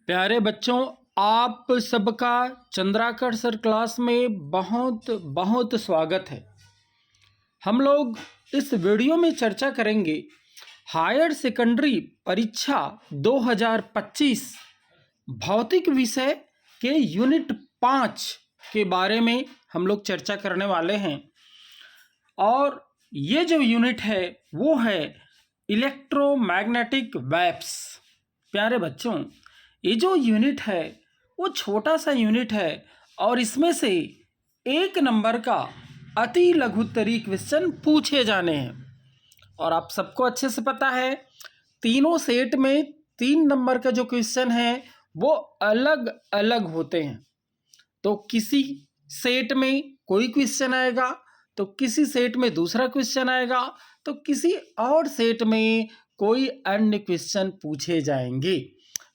प्यारे बच्चों, आप सबका चंद्राकर सर क्लास में बहुत बहुत स्वागत है। हम लोग इस वीडियो में चर्चा करेंगे हायर सेकेंडरी परीक्षा 2025 भौतिक विषय के यूनिट 5 के बारे में हम लोग चर्चा करने वाले हैं। और ये जो यूनिट है वो है इलेक्ट्रोमैग्नेटिक वेव्स। प्यारे बच्चों, ये जो यूनिट है वो छोटा सा यूनिट है और इसमें से 1 नंबर का अति लघुत्तरीय क्वेश्चन पूछे जाने हैं। और आप सबको अच्छे से पता है, तीनों सेट में 3 नंबर का जो क्वेश्चन है वो अलग अलग होते हैं। तो किसी सेट में कोई क्वेश्चन आएगा, तो किसी सेट में दूसरा क्वेश्चन आएगा, तो किसी और सेट में कोई अन्य क्वेश्चन पूछे जाएंगे।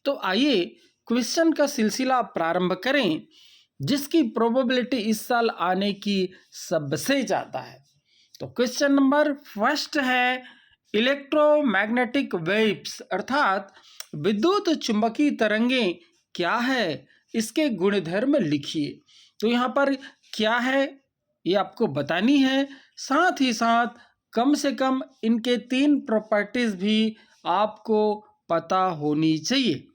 तो आइए क्वेश्चन का सिलसिला प्रारंभ करें, जिसकी प्रोबेबिलिटी इस साल आने की सबसे ज़्यादा है। तो क्वेश्चन नंबर फर्स्ट है इलेक्ट्रोमैग्नेटिक वेव्स अर्थात विद्युत चुंबकीय तरंगें क्या है, इसके गुणधर्म लिखिए। तो यहाँ पर क्या है ये आपको बतानी है, साथ ही साथ कम से कम इनके 3 प्रॉपर्टीज भी आपको पता होनी चाहिए।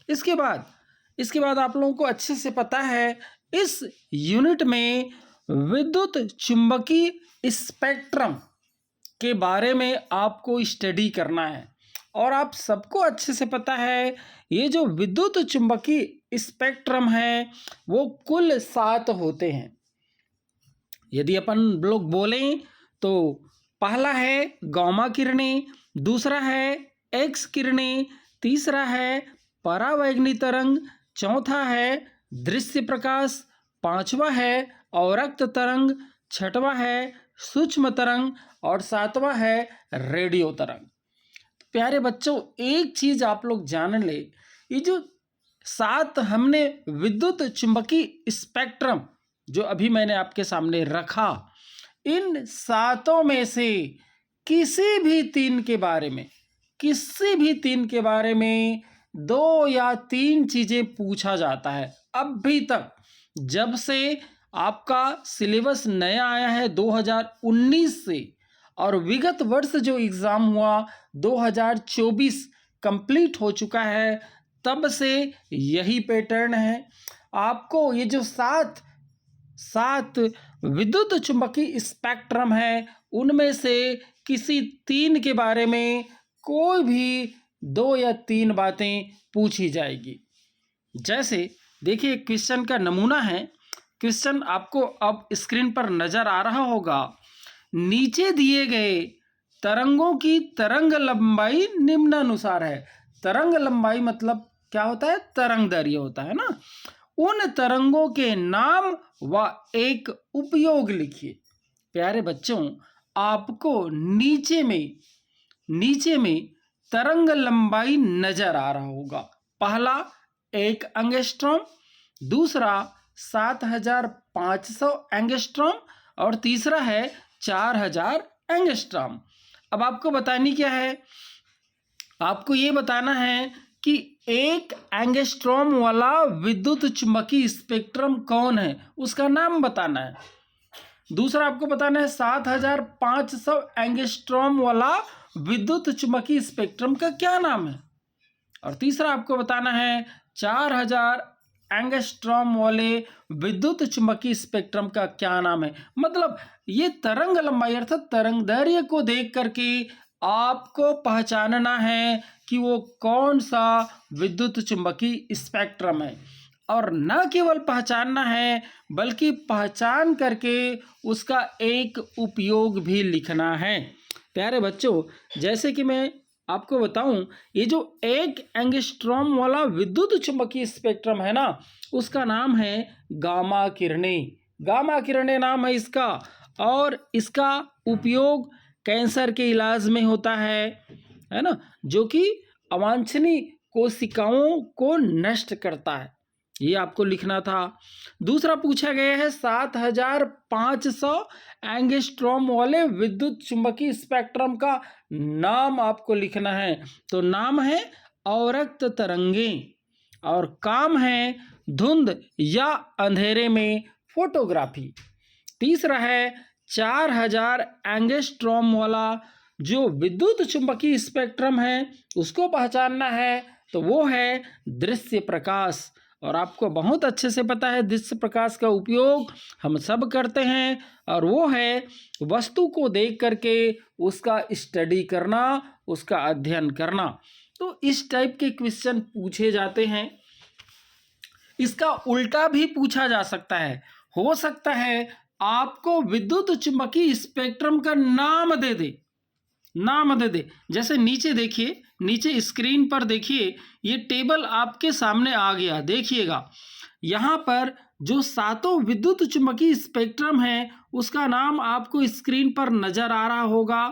इसके बाद आप लोगों को अच्छे से पता है, इस यूनिट में विद्युत चुंबकीय स्पेक्ट्रम के बारे में आपको स्टडी करना है। और आप सबको अच्छे से पता है, ये जो विद्युत चुंबकीय स्पेक्ट्रम है वो कुल 7 होते हैं। यदि अपन लोग बोलें तो पहला है गामा किरणें, दूसरा है एक्स किरणें, तीसरा है परावैगनी तरंग, चौथा है दृश्य प्रकाश, पांचवा है अवरक्त तरंग, छठवां है सूक्ष्म तरंग और सातवां है रेडियो तरंग। प्यारे बच्चों, एक चीज आप लोग जान ले, ये जो 7 हमने विद्युत चुंबकीय स्पेक्ट्रम जो अभी मैंने आपके सामने रखा, इन 7 में से किसी भी 3 के बारे में 2 या 3 चीजें पूछा जाता है। अभी तक जब से आपका सिलेबस नया आया है 2019 से, और विगत वर्ष जो एग्जाम हुआ 2024 कंप्लीट हो चुका है, तब से यही पैटर्न है। आपको ये जो 7 विद्युत चुंबकीय स्पेक्ट्रम है, उनमें से किसी 3 के बारे में कोई भी 2 या 3 बातें पूछी जाएगी। जैसे देखिए, क्वेश्चन का नमूना है। क्वेश्चन आपको अब स्क्रीन पर नजर आ रहा होगा। नीचे दिए गए तरंगों की तरंग लंबाई निम्नानुसार है। तरंग लंबाई मतलब क्या होता है? तरंग दैर्घ्य होता है ना। उन तरंगों के नाम व एक उपयोग लिखिए। प्यारे बच्चों, आपको नीचे में तरंग लंबाई नजर आ रहा होगा। पहला 1 एंगस्ट्रॉम, दूसरा 7500 एंगस्ट्रॉम और तीसरा है 4000 एंगस्ट्रॉम। अब आपको बतानी क्या है? आपको ये बताना है कि 1 एंगस्ट्रॉम वाला विद्युत चुंबकीय स्पेक्ट्रम कौन है, उसका नाम बताना है। दूसरा आपको बताना है 7500 एंगस्ट्रॉम वाला विद्युत चुंबकीय स्पेक्ट्रम का क्या नाम है। और तीसरा आपको बताना है 4000 एंगस्ट्रॉम वाले विद्युत चुंबकीय स्पेक्ट्रम का क्या नाम है। मतलब ये तरंग लंबाई अर्थात तरंग दैर्घ्य को देख करके आपको पहचानना है कि वो कौन सा विद्युत चुंबकीय स्पेक्ट्रम है। और न केवल पहचानना है, बल्कि पहचान करके उसका एक उपयोग भी लिखना है। प्यारे बच्चों, जैसे कि मैं आपको बताऊं, ये जो 1 एंगस्ट्रॉम वाला विद्युत चुंबकीय स्पेक्ट्रम है ना, उसका नाम है गामा किरणें। गामा किरणें नाम है इसका, और इसका उपयोग कैंसर के इलाज में होता है ना, जो कि अवांछनीय कोशिकाओं को नष्ट करता है। ये आपको लिखना था। दूसरा पूछा गया है 7500 एंगस्ट्रॉम वाले विद्युत चुंबकीय स्पेक्ट्रम का नाम आपको लिखना है। तो नाम है अवरक्त तरंगें। और काम है धुंध या अंधेरे में फोटोग्राफी। तीसरा है 4000 एंगस्ट्रॉम वाला जो विद्युत चुंबकीय स्पेक्ट्रम है उसको पहचानना है, तो वो है दृश्य प्रकाश। और आपको बहुत अच्छे से पता है दृश्य प्रकाश का उपयोग हम सब करते हैं, और वो है वस्तु को देख करके उसका स्टडी करना, उसका अध्ययन करना। तो इस टाइप के क्वेश्चन पूछे जाते हैं। इसका उल्टा भी पूछा जा सकता है। हो सकता है आपको विद्युत चुंबकीय स्पेक्ट्रम का नाम दे दे। जैसे नीचे देखिए, नीचे स्क्रीन पर देखिए, ये टेबल आपके सामने आ गया। देखिएगा यहाँ पर जो सातों विद्युत चुंबकीय स्पेक्ट्रम है उसका नाम आपको स्क्रीन पर नजर आ रहा होगा।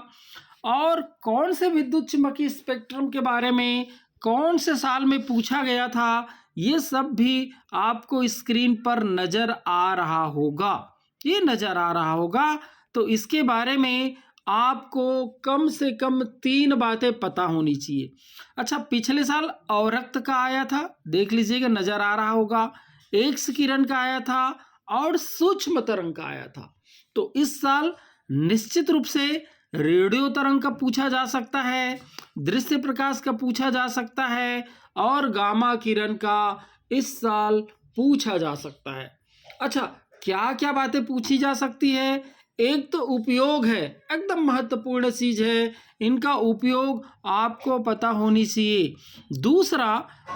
और कौन से विद्युत चुंबकीय स्पेक्ट्रम के बारे में कौन से साल में पूछा गया था, ये सब भी आपको स्क्रीन पर नजर आ रहा होगा। ये नजर आ रहा होगा। तो इसके बारे में आपको कम से कम 3 बातें पता होनी चाहिए। अच्छा, पिछले साल अवरक्त का आया था, देख लीजिएगा, नजर आ रहा होगा। एक्स किरण का आया था और सूक्ष्म तरंग का आया था। तो इस साल निश्चित रूप से रेडियो तरंग का पूछा जा सकता है, दृश्य प्रकाश का पूछा जा सकता है, और गामा किरण का इस साल पूछा जा सकता है। अच्छा, क्या क्या बातें पूछी जा सकती है? एक तो उपयोग है, एकदम महत्वपूर्ण चीज है, इनका उपयोग आपको पता होनी चाहिए। दूसरा,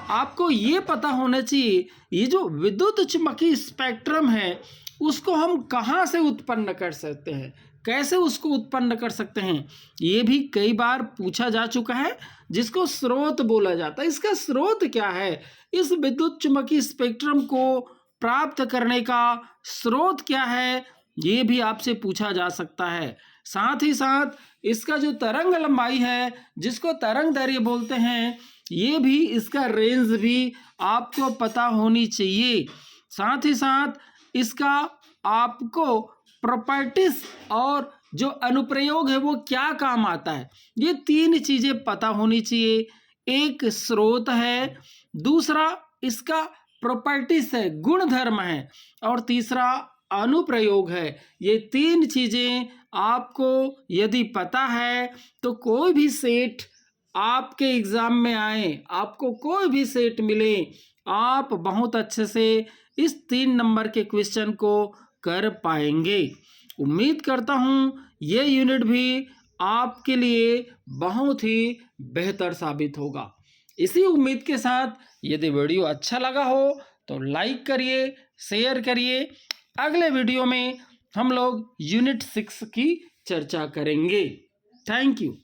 आपको ये पता होना चाहिए ये जो विद्युत चुंबकीय स्पेक्ट्रम है उसको हम कहाँ से उत्पन्न कर सकते हैं, कैसे उसको उत्पन्न कर सकते हैं, ये भी कई बार पूछा जा चुका है, जिसको स्रोत बोला जाता है। इसका स्रोत क्या है? इस विद्युत चुंबकीय स्पेक्ट्रम को प्राप्त करने का स्रोत क्या है, ये भी आपसे पूछा जा सकता है। साथ ही साथ इसका जो तरंग लंबाई है, जिसको तरंग दैर्घ्य बोलते हैं, ये भी, इसका रेंज भी आपको पता होनी चाहिए। साथ ही साथ इसका आपको प्रॉपर्टीज और जो अनुप्रयोग है वो क्या काम आता है, ये 3 चीजें पता होनी चाहिए। एक स्रोत है, दूसरा इसका प्रॉपर्टीज है, गुण धर्म है, और तीसरा अनुप्रयोग है। ये 3 चीजें आपको यदि पता है तो कोई भी सेट आपके एग्जाम में आए, आपको कोई भी सेट मिले, आप बहुत अच्छे से इस 3 नंबर के क्वेश्चन को कर पाएंगे। उम्मीद करता हूँ ये यूनिट भी आपके लिए बहुत ही बेहतर साबित होगा। इसी उम्मीद के साथ यदि वीडियो अच्छा लगा हो तो लाइक करिए, शेयर करिए। अगले वीडियो में हम लोग यूनिट 6 की चर्चा करेंगे। Thank you.